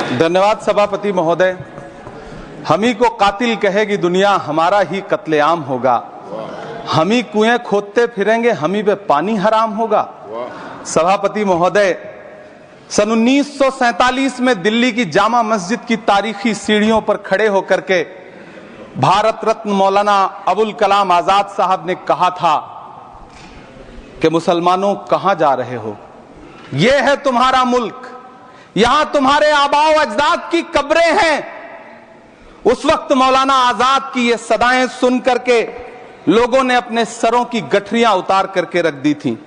धन्यवाद सभापति महोदय। हम ही को कातिल कहेगी दुनिया, हमारा ही कत्लेआम होगा। हम ही कुएं खोदते फिरेंगे, हम ही पे पानी हराम होगा। सभापति महोदय, सन 1947 में दिल्ली की जामा मस्जिद की तारीखी सीढ़ियों पर खड़े होकर के भारत रत्न मौलाना अबुल कलाम आजाद साहब ने कहा था कि मुसलमानों कहां जा रहे हो, यह है तुम्हारा मुल्क, यहां तुम्हारे आबाओ अजदाद की कब्रें हैं। उस वक्त मौलाना आजाद की ये सदाएं सुन करके लोगों ने अपने सरों की गठरियां उतार करके रख दी थी।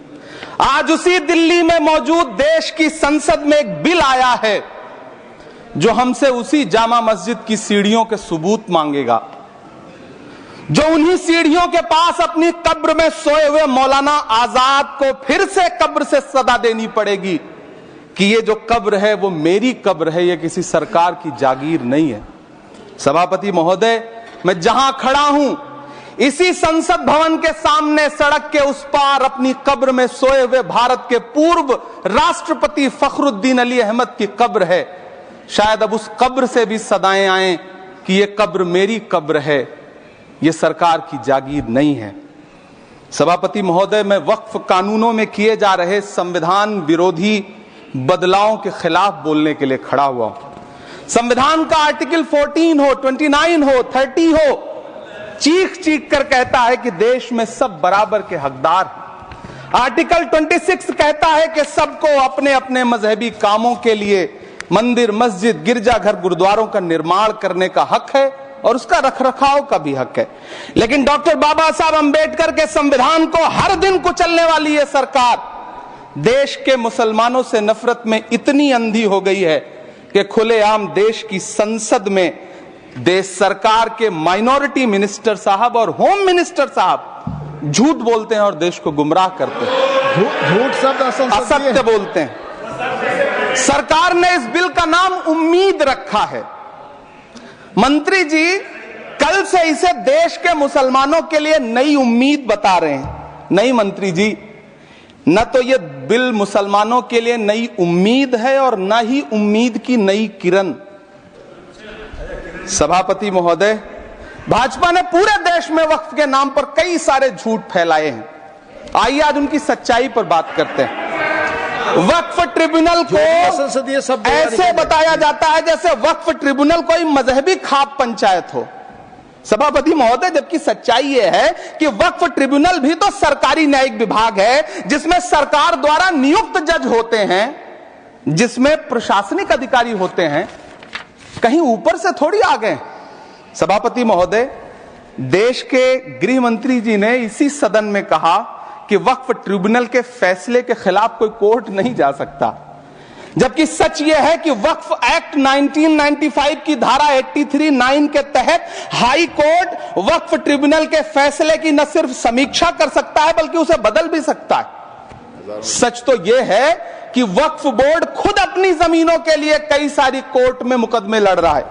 आज उसी दिल्ली में मौजूद देश की संसद में एक बिल आया है जो हमसे उसी जामा मस्जिद की सीढ़ियों के सबूत मांगेगा, जो उन्हीं सीढ़ियों के पास अपनी कब्र में सोए हुए मौलाना आजाद को फिर से कब्र से सदा देनी पड़ेगी कि ये जो कब्र है वो मेरी कब्र है, ये किसी सरकार की जागीर नहीं है। सभापति महोदय, मैं जहां खड़ा हूं इसी संसद भवन के सामने सड़क के उस पार अपनी कब्र में सोए हुए भारत के पूर्व राष्ट्रपति फखरुद्दीन अली अहमद की कब्र है। शायद अब उस कब्र से भी सदाएं आए कि ये कब्र मेरी कब्र है, ये सरकार की जागीर नहीं है। सभापति महोदय, मैं वक्फ कानूनों में किए जा रहे संविधान विरोधी बदलावों के खिलाफ बोलने के लिए खड़ा हुआ हूं। संविधान का आर्टिकल 14 हो, 29 हो, 30 हो, चीख चीख कर कहता है कि देश में सब बराबर के हकदार हैं। आर्टिकल 26 कहता है कि सबको अपने अपने मजहबी कामों के लिए मंदिर, मस्जिद, गिरजाघर, गुरुद्वारों का निर्माण करने का हक है और उसका रखरखाव का भी हक है। लेकिन डॉक्टर बाबा साहब अंबेडकर के संविधान को हर दिन कुचलने वाली ये सरकार देश के मुसलमानों से नफरत में इतनी अंधी हो गई है कि खुलेआम देश की संसद में देश सरकार के माइनॉरिटी मिनिस्टर साहब और होम मिनिस्टर साहब झूठ बोलते हैं और देश को गुमराह करते हैं, झूठ शब्द असत्य बोलते हैं। सरकार ने इस बिल का नाम उम्मीद रखा है। मंत्री जी कल से इसे देश के मुसलमानों के लिए नई उम्मीद बता रहे हैं। नहीं मंत्री जी, न तो यह बिल मुसलमानों के लिए नई उम्मीद है और न ही उम्मीद की नई किरण। सभापति महोदय, भाजपा ने पूरे देश में वक्फ के नाम पर कई सारे झूठ फैलाए हैं। आइए आज उनकी सच्चाई पर बात करते हैं। वक्फ ट्रिब्यूनल को ऐसे बताया जाता है जैसे वक्फ ट्रिब्यूनल कोई मजहबी खाप पंचायत हो। सभापति महोदय, जबकि सच्चाई यह है कि वक्फ ट्रिब्यूनल भी तो सरकारी न्यायिक विभाग है जिसमें सरकार द्वारा नियुक्त जज होते हैं, जिसमें प्रशासनिक अधिकारी होते हैं, कहीं ऊपर से थोड़ी आ गए। सभापति महोदय, देश के गृह मंत्री जी ने इसी सदन में कहा कि वक्फ ट्रिब्यूनल के फैसले के खिलाफ कोई कोर्ट नहीं जा सकता, जबकि सच यह है कि वक्फ एक्ट 1995 की धारा 83(9) के तहत हाई कोर्ट वक्फ ट्रिब्यूनल के फैसले की न सिर्फ समीक्षा कर सकता है बल्कि उसे बदल भी सकता है। सच तो यह है कि वक्फ बोर्ड खुद अपनी जमीनों के लिए कई सारी कोर्ट में मुकदमे लड़ रहा है।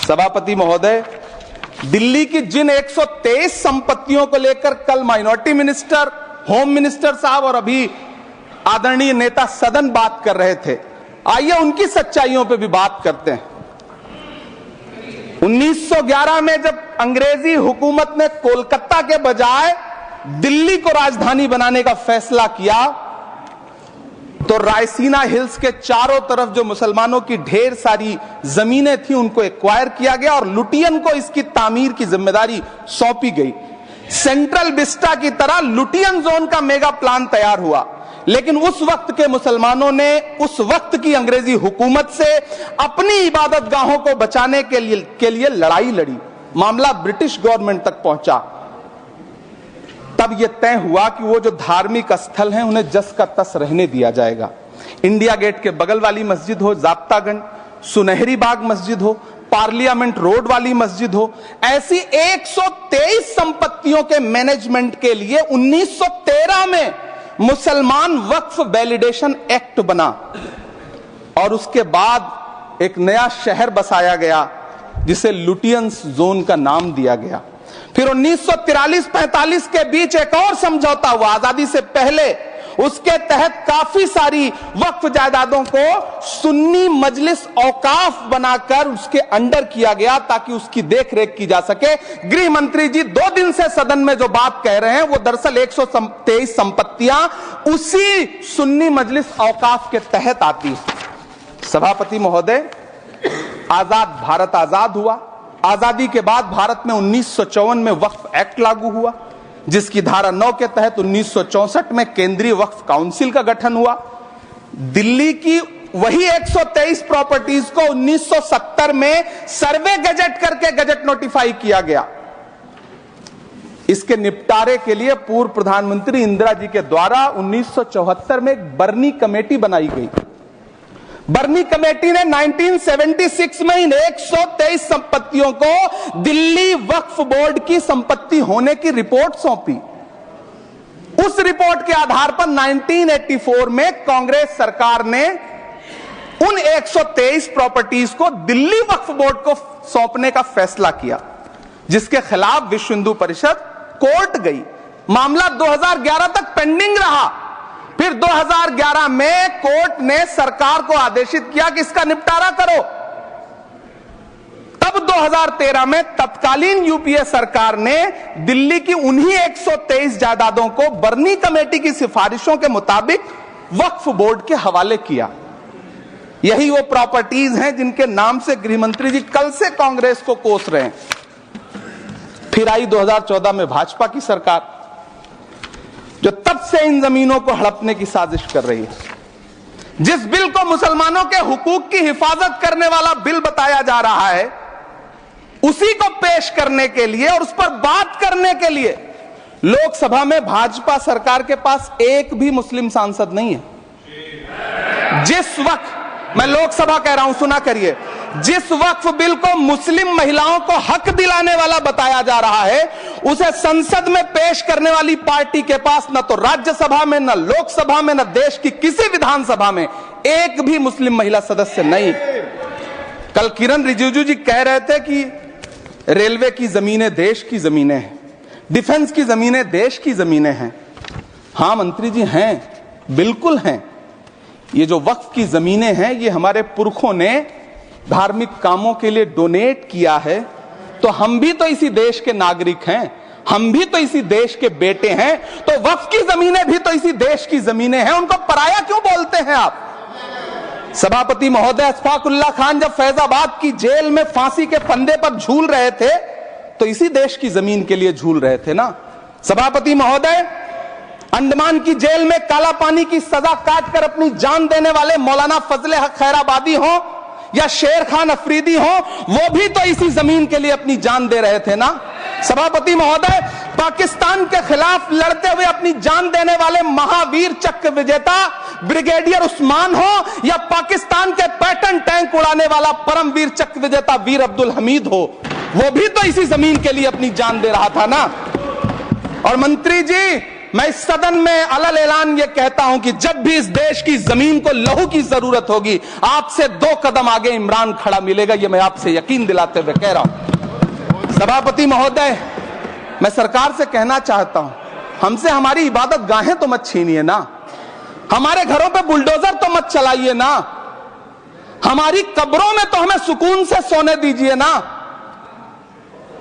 सभापति महोदय, दिल्ली की जिन 123 संपत्तियों को लेकर कल माइनॉरिटी मिनिस्टर, होम मिनिस्टर साहब और अभी आदरणीय नेता सदन बात कर रहे थे, आइए उनकी सच्चाइयों पे भी बात करते हैं। 1911 में जब अंग्रेजी हुकूमत ने कोलकाता के बजाय दिल्ली को राजधानी बनाने का फैसला किया तो रायसीना हिल्स के चारों तरफ जो मुसलमानों की ढेर सारी जमीनें थी उनको एक्वायर किया गया और लुटियन को इसकी तामीर की जिम्मेदारी सौंपी गई। सेंट्रल विस्टा की तरह लुटियन जोन का मेगा प्लान तैयार हुआ, लेकिन उस वक्त के मुसलमानों ने उस वक्त की अंग्रेजी हुकूमत से अपनी इबादत गाहों को बचाने के लिए लड़ाई लड़ी। मामला ब्रिटिश गवर्नमेंट तक पहुंचा। तब यह तय हुआ कि वो जो धार्मिक स्थल हैं उन्हें जस का तस रहने दिया जाएगा। इंडिया गेट के बगल वाली मस्जिद हो, जाप्तागंज, सुनहरी बाग मस्जिद हो, पार्लियामेंट रोड वाली मस्जिद हो, ऐसी 123 संपत्तियों के मैनेजमेंट के लिए 1913 में मुसलमान वक्फ वैलिडेशन एक्ट बना और उसके बाद एक नया शहर बसाया गया जिसे लुटियंस जोन का नाम दिया गया। फिर 1943-45 के बीच एक और समझौता हुआ आजादी से पहले उसके तहत काफी सारी वक्फ जायदादों को सुन्नी मजलिस औकाफ बनाकर उसके अंडर किया गया ताकि उसकी देखरेख की जा सके। गृह मंत्री जी 2 दिन से सदन में जो बात कह रहे हैं वो दरअसल 123 संपत्तियां उसी सुन्नी मजलिस औकाफ के तहत आती है। सभापति महोदय, आजाद भारत आजाद हुआ। आजादी के बाद भारत में 1954 में वक्फ एक्ट लागू हुआ, जिसकी धारा 9 के तहत 1964 में केंद्रीय वक्फ काउंसिल का गठन हुआ। दिल्ली की वही 123 प्रॉपर्टीज को 1970 में सर्वे गजट करके गजट नोटिफाई किया गया। इसके निपटारे के लिए पूर्व प्रधानमंत्री इंदिरा जी के द्वारा 1974 में एक बर्नी कमेटी बनाई गई। बर्नी कमेटी ने 1976 में इन 123 संपत्तियों को दिल्ली वक्फ बोर्ड की संपत्ति होने की रिपोर्ट सौंपी। उस रिपोर्ट के आधार पर 1984 में कांग्रेस सरकार ने उन 123 प्रॉपर्टीज को दिल्ली वक्फ बोर्ड को सौंपने का फैसला किया, जिसके खिलाफ विश्व हिंदू परिषद कोर्ट गई। मामला 2011 तक पेंडिंग रहा। फिर 2011 में कोर्ट ने सरकार को आदेशित किया कि इसका निपटारा करो। तब 2013 में तत्कालीन यूपीए सरकार ने दिल्ली की उन्हीं 123 जायदादों को बर्नी कमेटी की सिफारिशों के मुताबिक वक्फ बोर्ड के हवाले किया। यही वो प्रॉपर्टीज हैं जिनके नाम से गृह मंत्री जी कल से कांग्रेस को कोस रहे हैं। फिर आई 2014 में भाजपा की सरकार, जो तब से इन जमीनों को हड़पने की साजिश कर रही है। जिस बिल को मुसलमानों के हुकूक की हिफाजत करने वाला बिल बताया जा रहा है, उसी को पेश करने के लिए और उस पर बात करने के लिए लोकसभा में भाजपा सरकार के पास एक भी मुस्लिम सांसद नहीं है। जिस वक्त, मैं लोकसभा कह रहा हूं, सुना करिए, जिस वक्फ बिल को मुस्लिम महिलाओं को हक दिलाने वाला बताया जा रहा है, उसे संसद में पेश करने वाली पार्टी के पास न तो राज्यसभा में, न लोकसभा में, न देश की किसी विधानसभा में एक भी मुस्लिम महिला सदस्य नहीं। कल किरण रिजिजू जी कह रहे थे कि रेलवे की जमीनें देश की जमीनें हैं, डिफेंस की जमीनें देश की जमीनें हैं। हां मंत्री जी, हैं, बिल्कुल हैं। ये जो वक्फ की जमीनें हैं, ये हमारे पुरखों ने धार्मिक कामों के लिए डोनेट किया है। तो हम भी तो इसी देश के नागरिक हैं, हम भी तो इसी देश के बेटे हैं। तो वक्फ की जमीनें भी तो इसी देश की जमीनें हैं, उनको पराया क्यों बोलते हैं आप? सभापति महोदय, अशफाकुल्लाह खान जब फैजाबाद की जेल में फांसी के फंदे पर झूल रहे थे तो इसी देश की जमीन के लिए झूल रहे थे ना। सभापति महोदय, अंडमान की जेल में काला पानी की सजा काटकर अपनी जान देने वाले मौलाना फजले हक खैराबादी हो या शेर खान अफरीदी हो, वो भी तो इसी जमीन के लिए अपनी जान दे रहे थे ना। सभापति महोदय, पाकिस्तान के खिलाफ लड़ते हुए अपनी जान देने वाले महावीर चक्र विजेता ब्रिगेडियर उस्मान हो या पाकिस्तान के पैटर्न टैंक उड़ाने वाला परमवीर चक्र विजेता वीर अब्दुल हमीद हो, वो भी तो इसी जमीन के लिए अपनी जान दे रहा था ना। और मंत्री जी, मैं इस सदन में अलग ऐलान ये कहता हूं कि जब भी इस देश की जमीन को लहू की जरूरत होगी, आपसे 2 कदम आगे इमरान खड़ा मिलेगा, ये मैं आपसे यकीन दिलाते हुए कह रहा हूं। सभापति महोदय, मैं सरकार से कहना चाहता हूं, हमसे हमारी इबादत गाहें तो मत छीनिए ना, हमारे घरों पे बुलडोजर तो मत चलाइए ना, हमारी कब्रों में तो हमें सुकून से सोने दीजिए ना।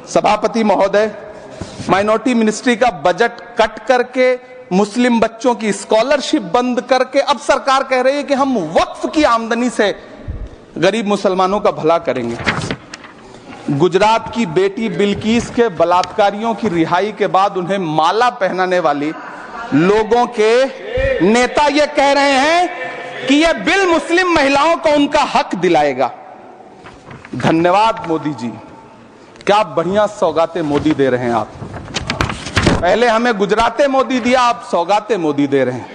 सभापति महोदय, माइनॉरिटी मिनिस्ट्री का बजट कट करके, मुस्लिम बच्चों की स्कॉलरशिप बंद करके अब सरकार कह रही है कि हम वक्फ की आमदनी से गरीब मुसलमानों का भला करेंगे। गुजरात की बेटी बिल्किस के बलात्कारियों की रिहाई के बाद उन्हें माला पहनाने वाली लोगों के नेता ये कह रहे हैं कि यह बिल मुस्लिम महिलाओं को उनका हक दिलाएगा। धन्यवाद मोदी जी, क्या बढ़िया सौगातें मोदी दे रहे हैं आप। पहले हमें गुजराते मोदी दिया, आप सौगातें मोदी दे रहे हैं।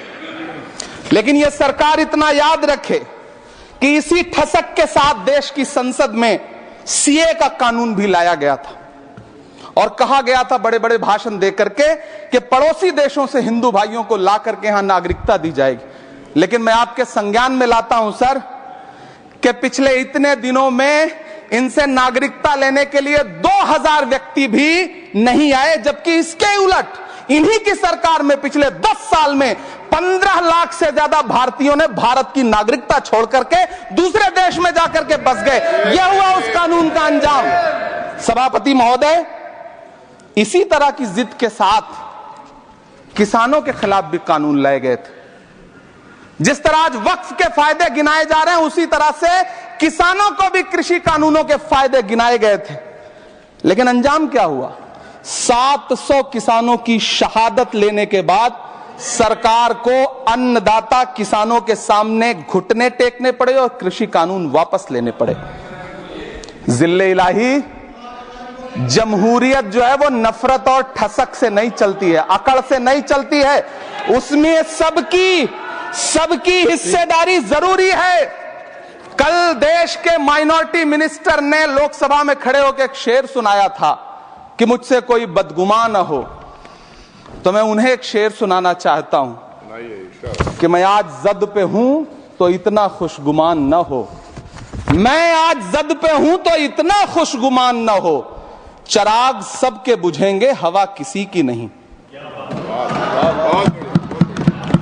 लेकिन यह सरकार इतना याद रखे कि इसी ठसक के साथ देश की संसद में सीए का कानून भी लाया गया था और कहा गया था बड़े बड़े भाषण दे करके कि पड़ोसी देशों से हिंदू भाइयों को ला करके यहां नागरिकता दी जाएगी। लेकिन मैं आपके संज्ञान में लाता हूं सर कि पिछले इतने दिनों में इनसे नागरिकता लेने के लिए 2000 व्यक्ति भी नहीं आए, जबकि इसके उलट इन्हीं की सरकार में पिछले 10 साल में 15 लाख से ज्यादा भारतीयों ने भारत की नागरिकता छोड़ करके दूसरे देश में जाकर के बस गए। यह हुआ उस कानून का अंजाम। सभापति महोदय, इसी तरह की जिद के साथ किसानों के खिलाफ भी कानून लाए गए थे। जिस तरह आज वक्फ के फायदे गिनाए जा रहे हैं, उसी तरह से किसानों को भी कृषि कानूनों के फायदे गिनाए गए थे। लेकिन अंजाम क्या हुआ? 700 किसानों की शहादत लेने के बाद सरकार को अन्नदाता किसानों के सामने घुटने टेकने पड़े और कृषि कानून वापस लेने पड़े। जिल्ले इलाही, जमहूरियत जो है वो नफरत और ठसक से नहीं चलती है, अकड़ से नहीं चलती है। उसमें सबकी हिस्सेदारी जरूरी है। कल देश के माइनॉरिटी मिनिस्टर ने लोकसभा में खड़े होकर एक शेर सुनाया था कि मुझसे कोई बदगुमान न हो, तो मैं उन्हें एक शेर सुनाना चाहता हूं कि मैं आज जद पे हूं तो इतना खुशगुमान न हो, मैं आज जद पे हूं तो इतना खुशगुमान न हो, चराग सबके बुझेंगे हवा किसी की नहीं।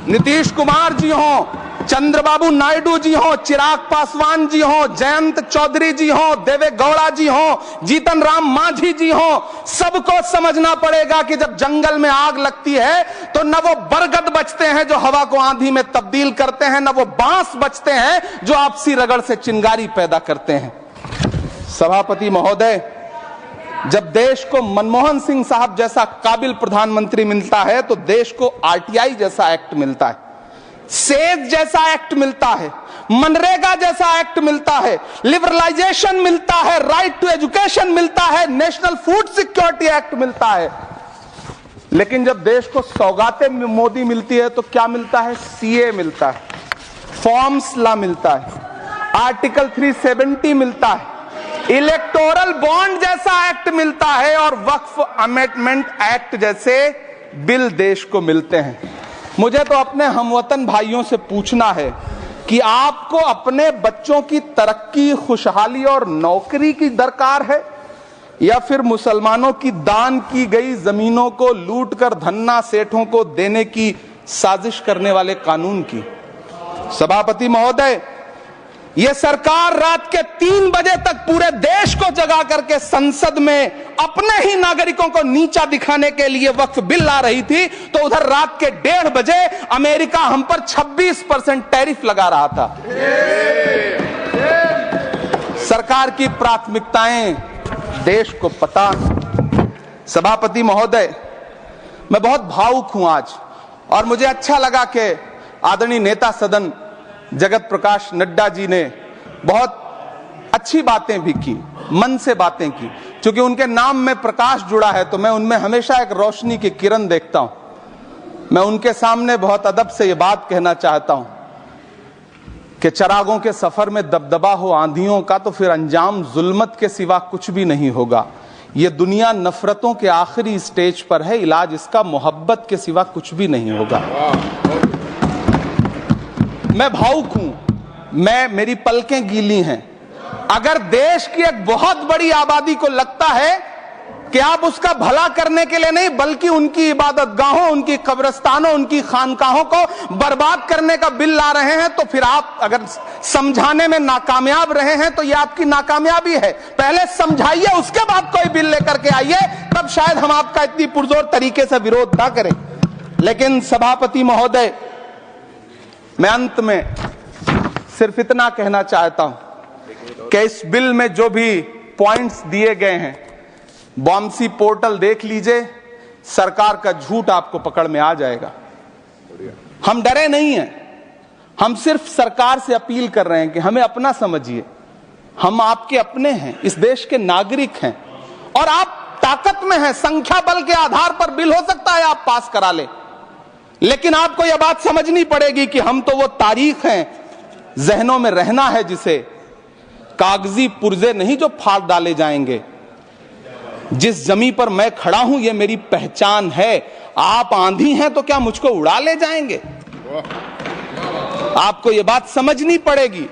नीतीश कुमार जी हो, चंद्रबाबू नायडू जी हो, चिराग पासवान जी हो, जयंत चौधरी जी हो, देवे गौड़ा जी हो, जीतन राम मांझी जी हो, सबको समझना पड़ेगा कि जब जंगल में आग लगती है तो न वो बरगद बचते हैं जो हवा को आंधी में तब्दील करते हैं, न वो बांस बचते हैं जो आपसी रगड़ से चिंगारी पैदा करते हैं। सभापति महोदय, जब देश को मनमोहन सिंह साहब जैसा काबिल प्रधानमंत्री मिलता है तो देश को आरटीआई जैसा एक्ट मिलता है, सेज जैसा एक्ट मिलता है, मनरेगा जैसा एक्ट मिलता है, लिबरलाइजेशन मिलता है, राइट टू एजुकेशन मिलता है, नेशनल फूड सिक्योरिटी एक्ट मिलता है। लेकिन जब देश को सौगातें मोदी मिलती है तो क्या मिलता है? सीए मिलता है, फॉर्म्स लॉ मिलता है, आर्टिकल 370 मिलता है, इलेक्टोरल बॉन्ड जैसा एक्ट मिलता है और वक्फ अमेंडमेंट एक्ट जैसे बिल देश को मिलते हैं। मुझे तो अपने हमवतन भाइयों से पूछना है कि आपको अपने बच्चों की तरक्की, खुशहाली और नौकरी की दरकार है या फिर मुसलमानों की दान की गई जमीनों को लूटकर धन्ना सेठों को देने की साजिश करने वाले कानून की? सभापति महोदय, यह सरकार रात के 3 बजे तक पूरे देश को जगा करके संसद में अपने ही नागरिकों को नीचा दिखाने के लिए वक्फ बिल ला रही थी, तो उधर रात के 1:30 बजे अमेरिका हम पर 26% टैरिफ लगा रहा था। सरकार की प्राथमिकताएं देश को पता। सभापति महोदय, मैं बहुत भावुक हूं आज, और मुझे अच्छा लगा कि आदरणीय नेता सदन जगत प्रकाश नड्डा जी ने बहुत अच्छी बातें भी की, मन से बातें की। क्योंकि उनके नाम में प्रकाश जुड़ा है तो मैं उनमें हमेशा एक रोशनी की किरण देखता हूं। मैं उनके सामने बहुत अदब से ये बात कहना चाहता हूं कि चिरागों के सफर में दबदबा हो आंधियों का तो फिर अंजाम जुल्मत के सिवा कुछ भी नहीं होगा। ये दुनिया नफरतों के आखिरी स्टेज पर है, इलाज इसका मोहब्बत के सिवा कुछ भी नहीं होगा। मैं भावुक हूं, मेरी पलकें गीली हैं। अगर देश की एक बहुत बड़ी आबादी को लगता है कि आप उसका भला करने के लिए नहीं बल्कि उनकी इबादतगाहों, उनकी कब्रिस्तानों, उनकी खानकाहों को बर्बाद करने का बिल ला रहे हैं, तो फिर आप अगर समझाने में नाकामयाब रहे हैं तो यह आपकी नाकामयाबी है। पहले समझाइए, उसके बाद कोई बिल लेकर के आइए, तब शायद हम आपका इतनी पुरजोर तरीके से विरोध ना करें। लेकिन सभापति महोदय, मैं अंत में सिर्फ इतना कहना चाहता हूं कि इस बिल में जो भी पॉइंट्स दिए गए हैं, बॉम्सी पोर्टल देख लीजिए, सरकार का झूठ आपको पकड़ में आ जाएगा। हम डरे नहीं हैं, हम सिर्फ सरकार से अपील कर रहे हैं कि हमें अपना समझिए। हम आपके अपने हैं, इस देश के नागरिक हैं और आप ताकत में हैं। संख्या बल के आधार पर बिल हो सकता है आप पास करा ले, लेकिन आपको यह बात समझनी पड़ेगी कि हम तो वो तारीख हैं, जहनों में रहना है जिसे, कागजी पुर्जे नहीं जो फाड़ डाले जाएंगे। जिस जमीन पर मैं खड़ा हूं ये मेरी पहचान है। आप आंधी हैं तो क्या मुझको उड़ा ले जाएंगे? आपको यह बात समझनी पड़ेगी।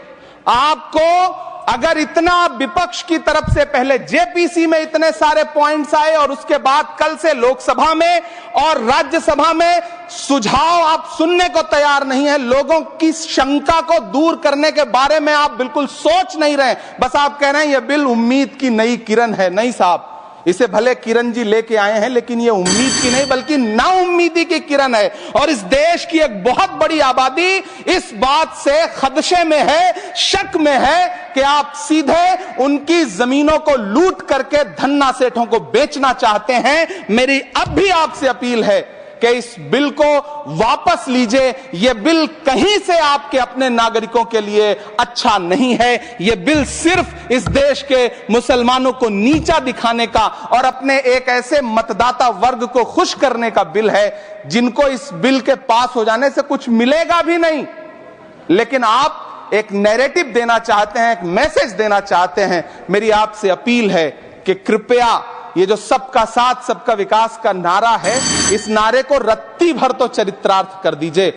आपको अगर इतना विपक्ष की तरफ से पहले जेपीसी में इतने सारे पॉइंट्स आए और उसके बाद कल से लोकसभा में और राज्यसभा में सुझाव आप सुनने को तैयार नहीं है, लोगों की शंका को दूर करने के बारे में आप बिल्कुल सोच नहीं रहे, बस आप कह रहे हैं यह बिल उम्मीद की नई किरण है। नहीं साहब, इसे भले किरण जी लेके आए हैं, लेकिन ये उम्मीद की नहीं बल्कि नाउम्मीदी की किरण है। और इस देश की एक बहुत बड़ी आबादी इस बात से खदशे में है, शक में है कि आप सीधे उनकी जमीनों को लूट करके धन्ना सेठों को बेचना चाहते हैं। मेरी अब भी आपसे अपील है कि इस बिल को वापस लीजिए। यह बिल कहीं से आपके अपने नागरिकों के लिए अच्छा नहीं है। यह बिल सिर्फ इस देश के मुसलमानों को नीचा दिखाने का और अपने एक ऐसे मतदाता वर्ग को खुश करने का बिल है जिनको इस बिल के पास हो जाने से कुछ मिलेगा भी नहीं। लेकिन आप एक नैरेटिव देना चाहते हैं, एक मैसेज देना चाहते हैं। मेरी आपसे अपील है कि कृपया ये जो सबका साथ सबका विकास का नारा है, इस नारे को रत्ती भर तो चरित्रार्थ कर दीजिए।